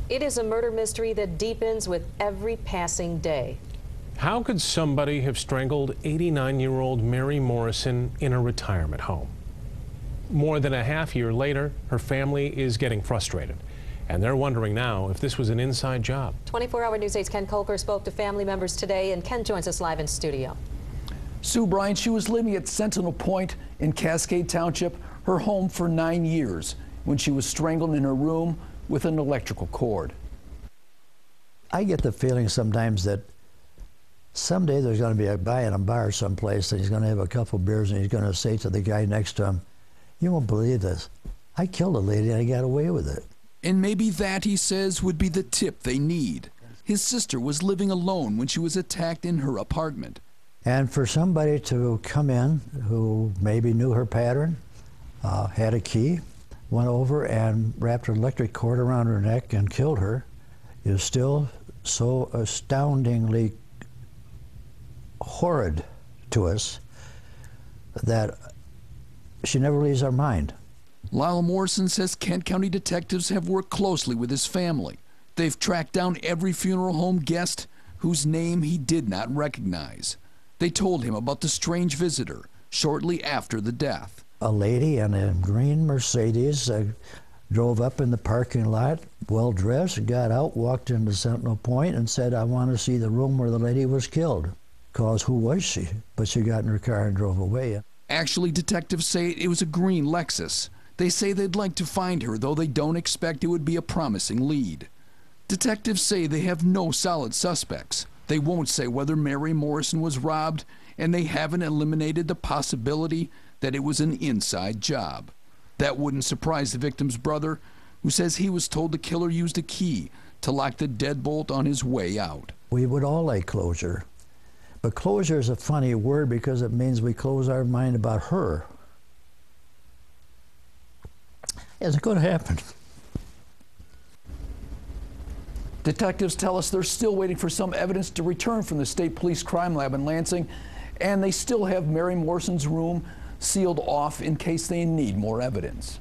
It is a murder mystery that deepens with every passing day. How could somebody have strangled 89-year-old Mary Morrison in a retirement home? More than a half year later, her family is getting frustrated, and they're wondering now if this was an inside job. 24-hour News 8's Ken Colker spoke to family members today, and Ken joins us live in studio. Sue Bryant, she was living at Sentinel Point in Cascade Township, her home for 9 years, when she was strangled in her room with an electrical cord. I get the feeling sometimes that someday there's going to be a guy in a bar someplace and he's going to have a couple beers and he's going to say to the guy next to him, "You won't believe this. I killed a lady and I got away with it." And maybe that, he says, would be the tip they need. His sister was living alone when she was attacked in her apartment. And for somebody to come in who maybe knew her pattern, had a key, went over and wrapped an electric cord around her neck and killed her is still so astoundingly horrid to us that she never leaves our mind. Lyle Morrison says Kent County detectives have worked closely with his family. They've tracked down every funeral home guest whose name he did not recognize. They told him about the strange visitor shortly after the death. A lady in a green Mercedes drove up in the parking lot, well-dressed, got out, walked into Sentinel Point and said, "I want to see the room where the lady was killed." Because who was she? But she got in her car and drove away. Actually, detectives say it was a green Lexus. They say they'd like to find her, though they don't expect it would be a promising lead. Detectives say they have no solid suspects. They won't say whether Mary Morrison was robbed, and they haven't eliminated the possibility that it was an inside job. That wouldn't surprise the victim's brother, who says he was told the killer used a key to lock the deadbolt on his way out. We would all like closure. But closure is a funny word because it means we close our mind about her. It's going to happen. Detectives tell us they're still waiting for some evidence to return from the State Police Crime Lab in Lansing, and they still have Mary Morrison's room sealed off in case they need more evidence.